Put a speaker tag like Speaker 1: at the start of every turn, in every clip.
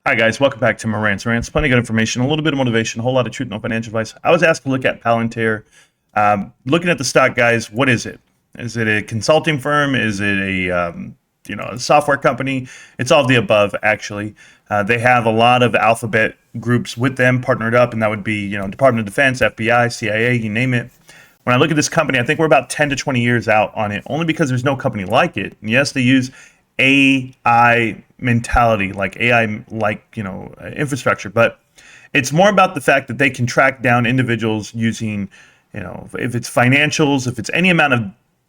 Speaker 1: Hi, guys. Welcome back to Marant's Rants. Plenty of good information, a little bit of motivation, a whole lot of truth, no financial advice. I was asked to look at Palantir. Looking at the stock, guys, what is it? Is it a consulting firm? Is it a software company? It's all of the above, actually. They have a lot of alphabet groups with them partnered up, and that would be, Department of Defense, FBI, CIA, you name it. When I look at this company, I think we're about 10 to 20 years out on it, only because there's no company like it. And yes, they use AI mentality, like AI, infrastructure, but it's more about the fact that they can track down individuals using, if it's financials, if it's any amount of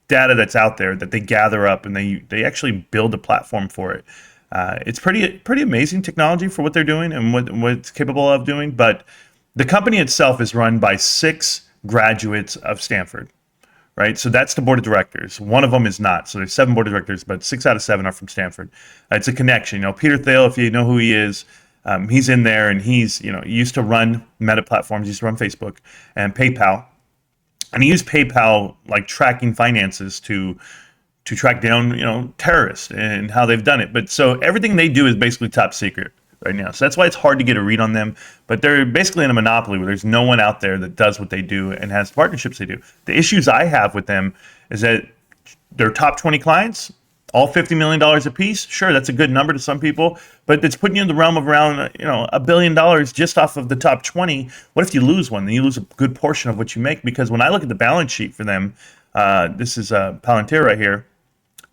Speaker 1: data that's out there that they gather up, and they actually build a platform for it. It's pretty amazing technology for what they're doing and what it's capable of doing. But the company itself is run by 6 graduates of Stanford. Right, so that's the board of directors. One of them is not. So there's 7 board of directors, but 6 out of 7 are from Stanford. It's a connection. Peter Thiel, if you know who he is, he's in there, and he's he used to run Meta platforms, used to run Facebook and PayPal, and he used PayPal like tracking finances to track down terrorists and how they've done it. But so everything they do is basically top secret right now. So that's why it's hard to get a read on them. But they're basically in a monopoly where there's no one out there that does what they do and has the partnerships they do. The issues I have with them is that their top 20 clients, all $50 million a piece. Sure, that's a good number to some people, but it's putting you in the realm of around $1 billion just off of the top 20. What if you lose one? Then you lose a good portion of what you make. Because when I look at the balance sheet for them, this is Palantir right here.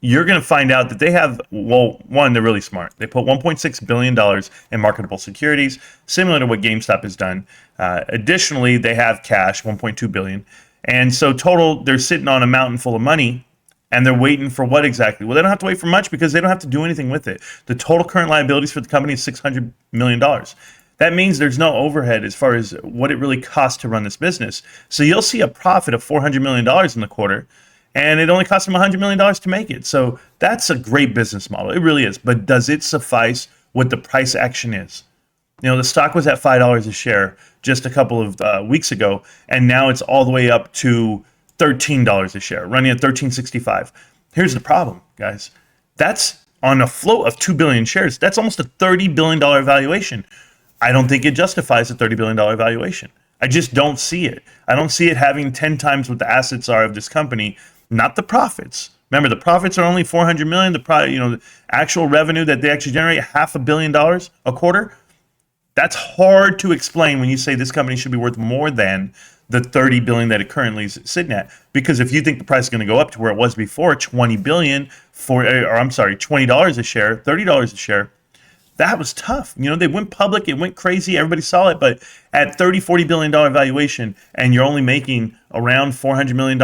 Speaker 1: You're going to find out that they have, one, they're really smart. They put $1.6 billion in marketable securities, similar to what GameStop has done. Additionally, they have cash, $1.2 billion. And so total, they're sitting on a mountain full of money, and they're waiting for what exactly? Well, they don't have to wait for much because they don't have to do anything with it. The total current liabilities for the company is $600 million. That means there's no overhead as far as what it really costs to run this business. So you'll see a profit of $400 million in the quarter, and it only cost them $100 million to make it. So that's a great business model. It really is. But does it suffice what the price action is? The stock was at $5 a share just a couple of weeks ago, and now it's all the way up to $13 a share, running at $13.65. Here's the problem, guys. That's on a float of 2 billion shares. That's almost a $30 billion valuation. I don't think it justifies a $30 billion valuation. I just don't see it. I don't see it having 10 times what the assets are of this company. Not the profits. Remember, the profits are only $400 million. The actual revenue that they actually generate, $500 million a quarter. That's hard to explain when you say this company should be worth more than the $30 billion that it currently is sitting at. Because if you think the price is going to go up to where it was before, $20 a share, $30 a share, that was tough. They went public, it went crazy, everybody saw it, but at $40 billion valuation, and you're only making around $400 million,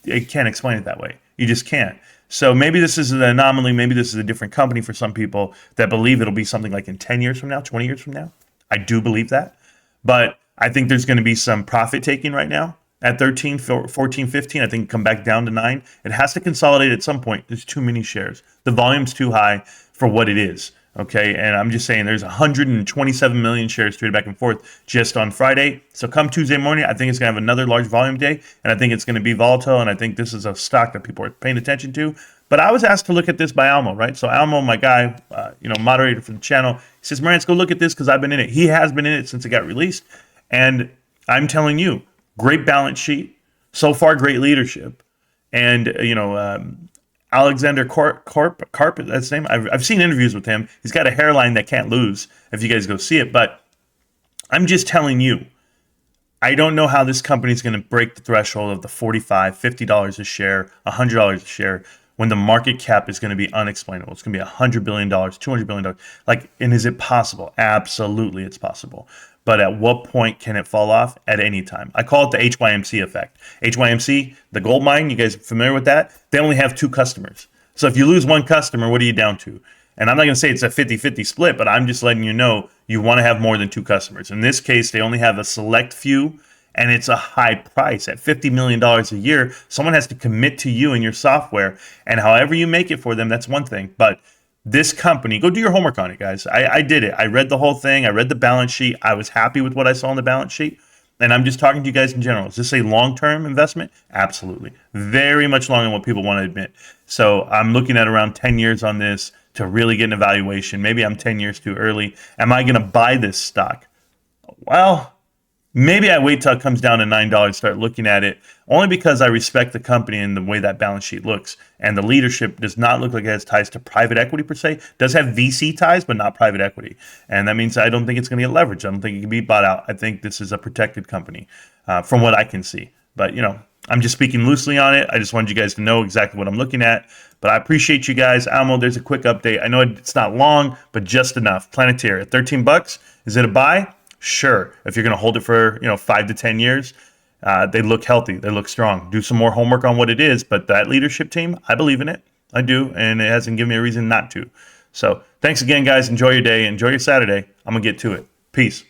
Speaker 1: it can't explain it that way. You just can't. So maybe this is an anomaly, maybe this is a different company for some people that believe it'll be something like in 10 years from now, 20 years from now. I do believe that. But I think there's going to be some profit taking right now at 13, 14, 15. I think come back down to 9. It has to consolidate at some point. There's too many shares. The volume's too high for what it is. Okay, and I'm just saying there's 127 million shares traded back and forth just on Friday. So come Tuesday morning, I think it's going to have another large volume day, and I think it's going to be volatile, and I think this is a stock that people are paying attention to. But I was asked to look at this by Almo, right? So Almo, my guy, moderator for the channel, he says, Marantz, go look at this because I've been in it. He has been in it since it got released, and I'm telling you, great balance sheet, so far great leadership, and Alexander Karp, that's his name. I've seen interviews with him. He's got a hairline that can't lose if you guys go see it. But I'm just telling you, I don't know how this company is going to break the threshold of the $45, $50 a share, $100 a share, when the market cap is going to be unexplainable. It's going to be $100 billion, $200 billion. And is it possible? Absolutely, it's possible. But at what point can it fall off? At any time. I call it the HYMC effect. HYMC, the gold mine, you guys familiar with that? They only have 2 customers. So if you lose one customer, what are you down to? And I'm not going to say it's a 50-50 split, but I'm just letting you know you want to have more than 2 customers. In this case, they only have a select few, and it's a high price. At $50 million a year, someone has to commit to you and your software. And however you make it for them, that's one thing. But this company, go do your homework on it, guys. I did it. I read the whole thing. I read the balance sheet. I was happy with what I saw on the balance sheet. And I'm just talking to you guys in general. Is this a long-term investment? Absolutely. Very much longer than what people want to admit. So I'm looking at around 10 years on this to really get an evaluation. Maybe I'm 10 years too early. Am I going to buy this stock? Well, maybe I wait till it comes down to $9, start looking at it, only because I respect the company and the way that balance sheet looks. And the leadership does not look like it has ties to private equity per se. It does have VC ties, but not private equity. And that means I don't think it's going to get leveraged. I don't think it can be bought out. I think this is a protected company from what I can see. But, I'm just speaking loosely on it. I just wanted you guys to know exactly what I'm looking at. But I appreciate you guys. Almo, there's a quick update. I know it's not long, but just enough. Palantir at $13. Is it a buy? Sure. If you're going to hold it for 5 to 10 years, they look healthy. They look strong. Do some more homework on what it is. But that leadership team, I believe in it. I do, and it hasn't given me a reason not to. So thanks again, guys. Enjoy your day. Enjoy your Saturday. I'm going to get to it. Peace.